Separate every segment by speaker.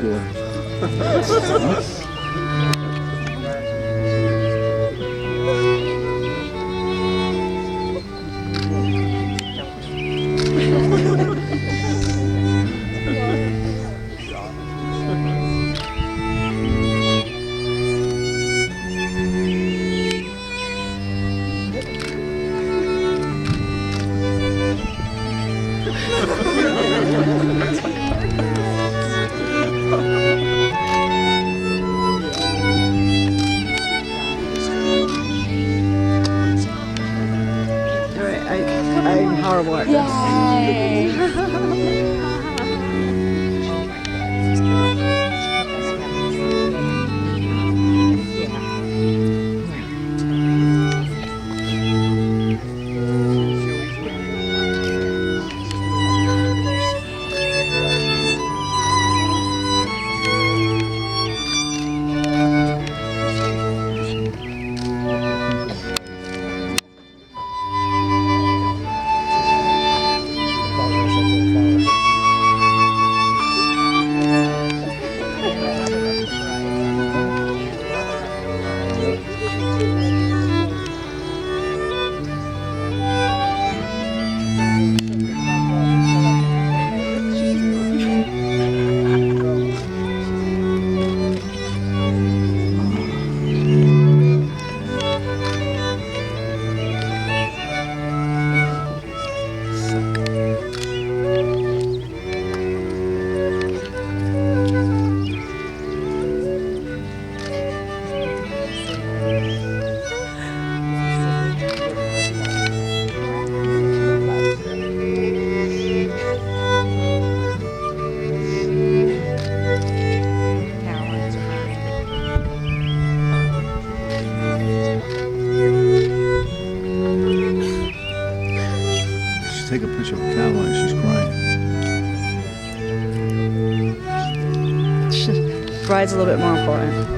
Speaker 1: school.
Speaker 2: I'm horrible at this.
Speaker 1: Take a picture of Caroline. She's crying.
Speaker 2: Bride's a little bit more important.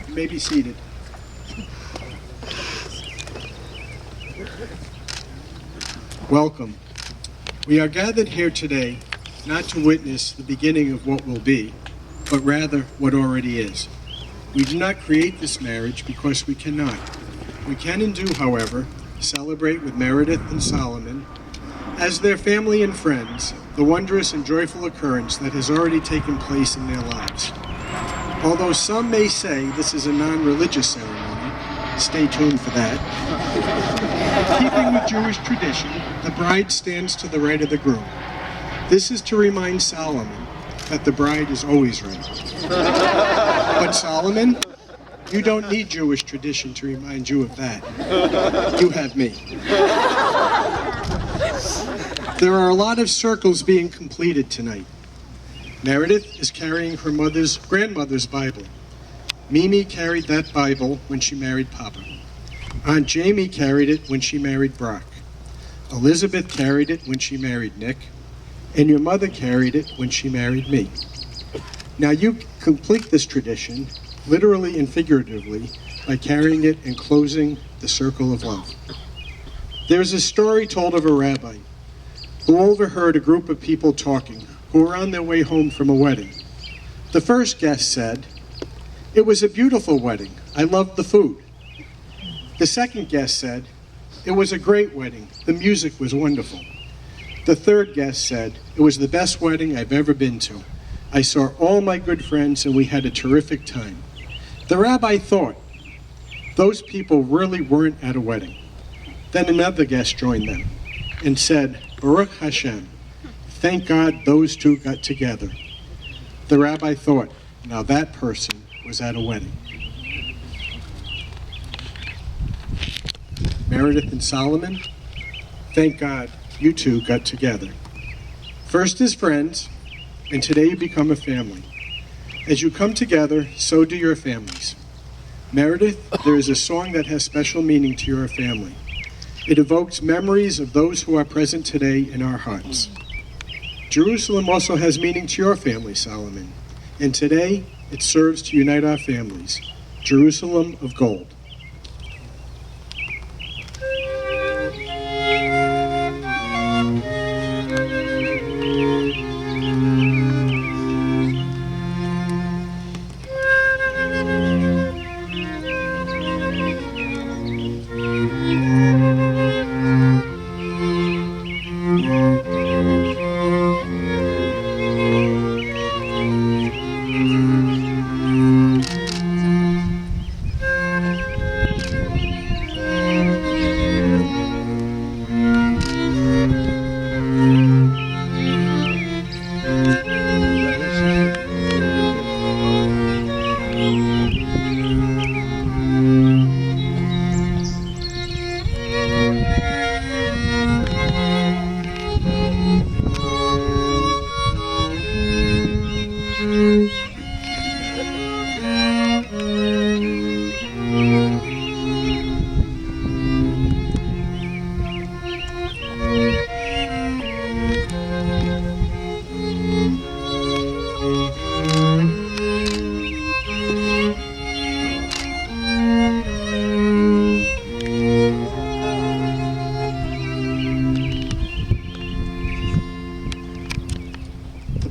Speaker 3: You may be seated. Welcome. We are gathered here today not to witness the beginning of what will be, but rather what already is. We do not create this marriage because we cannot. We can and do, however, celebrate with Meredith and Solomon, as their family and friends, the wondrous and joyful occurrence that has already taken place in their lives. Although some may say this is a non-religious ceremony, stay tuned for that. Keeping with Jewish tradition, the bride stands to the right of the groom. This is to remind Solomon that the bride is always right. But Solomon, you don't need Jewish tradition to remind you of that. You have me. There are a lot of circles being completed tonight. Meredith is carrying her grandmother's Bible. Mimi carried that Bible when she married Papa. Aunt Jamie carried it when she married Brock. Elizabeth carried it when she married Nick. And your mother carried it when she married me. Now you complete this tradition, literally and figuratively, by carrying it and closing the circle of love. There's a story told of a rabbi who overheard a group of people talking who were on their way home from a wedding. The first guest said, "It was a beautiful wedding. I loved the food." The second guest said, "It was a great wedding. The music was wonderful." The third guest said, "It was the best wedding I've ever been to. I saw all my good friends and we had a terrific time." The rabbi thought, those people really weren't at a wedding. Then another guest joined them and said, Baruch Hashem, thank God those two got together. The rabbi thought, now that person was at a wedding. Meredith and Solomon, thank God you two got together. First as friends, and today you become a family. As you come together, so do your families. Meredith, there is a song that has special meaning to your family. It evokes memories of those who are present today in our hearts. Jerusalem also has meaning to your family, Solomon, and today it serves to unite our families. Jerusalem of gold.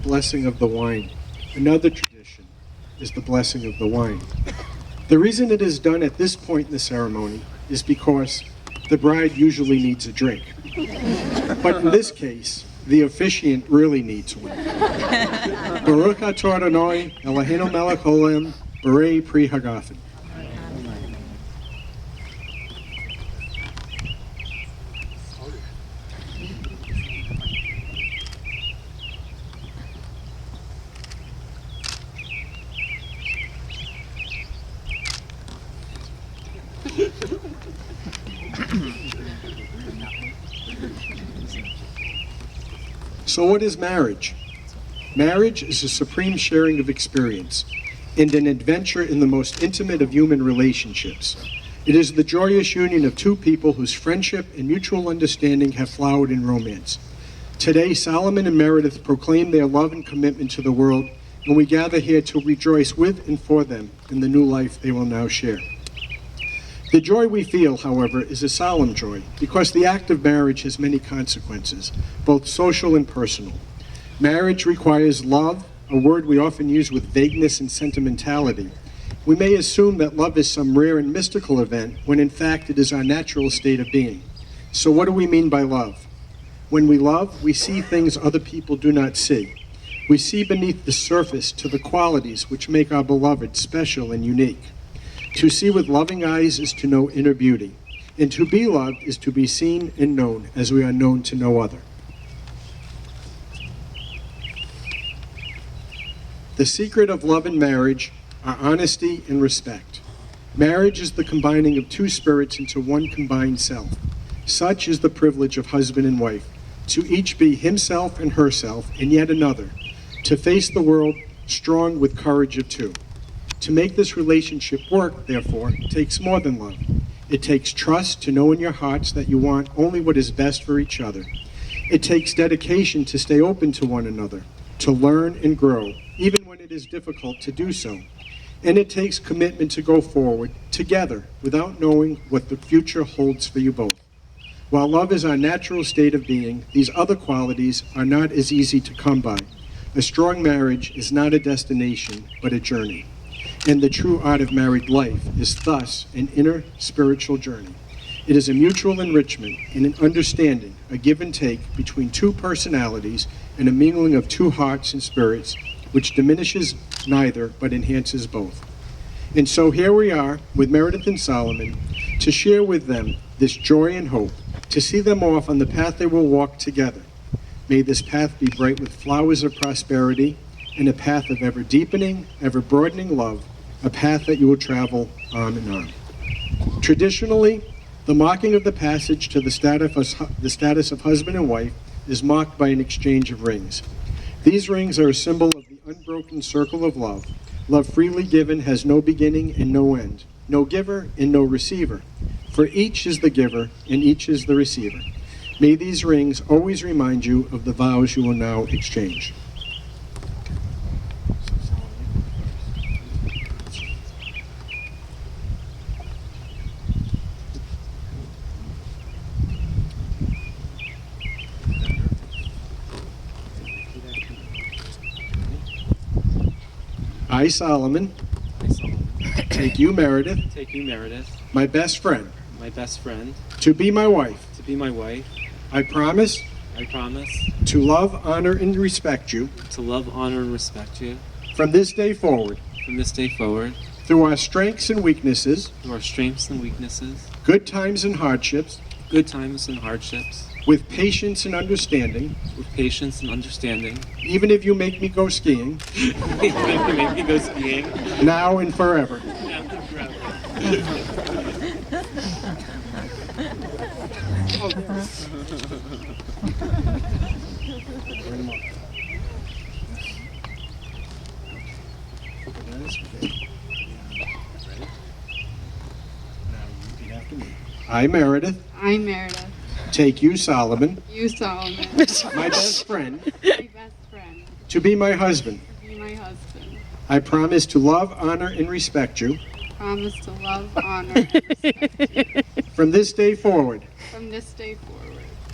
Speaker 3: Blessing of the wine. Another tradition is the blessing of the wine. The reason it is done at this point in the ceremony is because the bride usually needs a drink. But in this case, the officiant really needs one. Baruch atah Adonai Eloheinu melech haolam borei pri hagafen. So what is marriage? Marriage is a supreme sharing of experience and an adventure in the most intimate of human relationships. It is the joyous union of two people whose friendship and mutual understanding have flowered in romance. Today, Solomon and Meredith proclaim their love and commitment to the world, and we gather here to rejoice with and for them in the new life they will now share. The joy we feel, however, is a solemn joy because the act of marriage has many consequences, both social and personal. Marriage requires love, a word we often use with vagueness and sentimentality. We may assume that love is some rare and mystical event when in fact it is our natural state of being. So what do we mean by love? When we love, we see things other people do not see. We see beneath the surface to the qualities which make our beloved special and unique. To see with loving eyes is to know inner beauty, and to be loved is to be seen and known as we are known to no other. The secret of love and marriage are honesty and respect. Marriage is the combining of two spirits into one combined self. Such is the privilege of husband and wife, to each be himself and herself and yet another, to face the world strong with courage of two. To make this relationship work, therefore, takes more than love. It takes trust to know in your hearts that you want only what is best for each other. It takes dedication to stay open to one another, to learn and grow, even when it is difficult to do so. And it takes commitment to go forward together without knowing what the future holds for you both. While love is our natural state of being, these other qualities are not as easy to come by. A strong marriage is not a destination, but a journey. And the true art of married life is thus an inner spiritual journey. It is a mutual enrichment and an understanding, a give and take between two personalities and a mingling of two hearts and spirits, which diminishes neither but enhances both. And so here we are with Meredith and Solomon, to share with them this joy and hope, to see them off on the path they will walk together. May this path be bright with flowers of prosperity and a path of ever deepening, ever broadening love, a path that you will travel on and on. Traditionally, the marking of the passage to the status of husband and wife is marked by an exchange of rings. These rings are a symbol of the unbroken circle of love. Love freely given has no beginning and no end, no giver and no receiver. For each is the giver and each is the receiver. May these rings always remind you of the vows you will now exchange. I, Solomon, take you, Meredith, my best friend, to be my wife. I promise to love, honor, and respect you from this day forward, through our strengths and weaknesses, good times and hardships, with patience and understanding, even if you make me go skiing, now and forever. I, Meredith, take you, Solomon, my best friend, to be my husband. I promise to love, honor, and respect you from this day forward,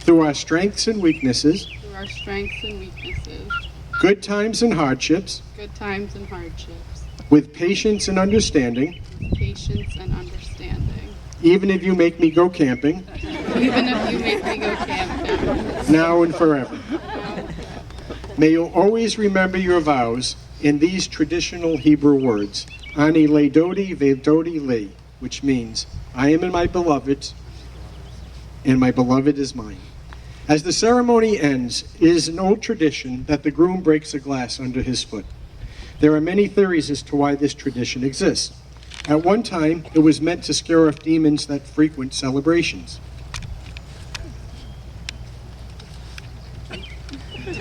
Speaker 3: through our strengths and weaknesses, good times and hardships, with patience and understanding, even if you make me go camping, now and forever. May you always remember your vows in these traditional Hebrew words, Ani le dodi ve dodi le, which means, I am in my beloved, and my beloved is mine. As the ceremony ends, it is an old tradition that the groom breaks a glass under his foot. There are many theories as to why this tradition exists. At one time, it was meant to scare off demons that frequent celebrations.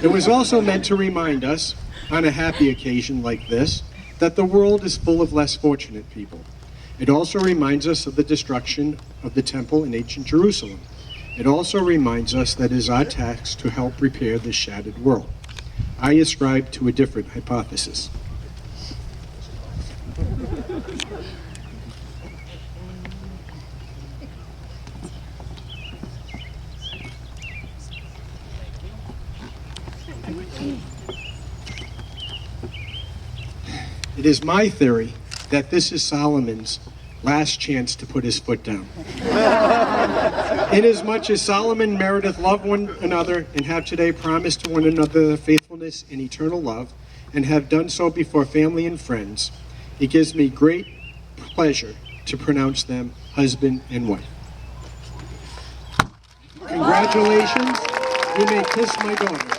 Speaker 3: It was also meant to remind us, on a happy occasion like this, that the world is full of less fortunate people. It also reminds us of the destruction of the temple in ancient Jerusalem. It also reminds us that it is our task to help repair this shattered world. I ascribe to a different hypothesis. It is my theory that this is Solomon's last chance to put his foot down. Inasmuch as Solomon and Meredith love one another and have today promised to one another faithfulness and eternal love, and have done so before family and friends, it gives me great pleasure to pronounce them husband and wife. Congratulations. You may kiss my daughter.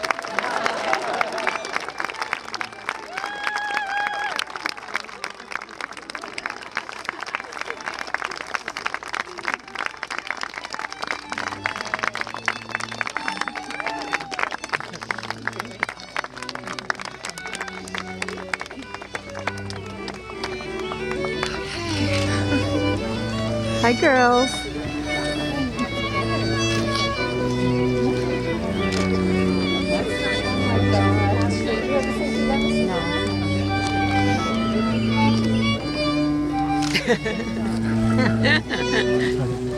Speaker 2: Hi, girls. No.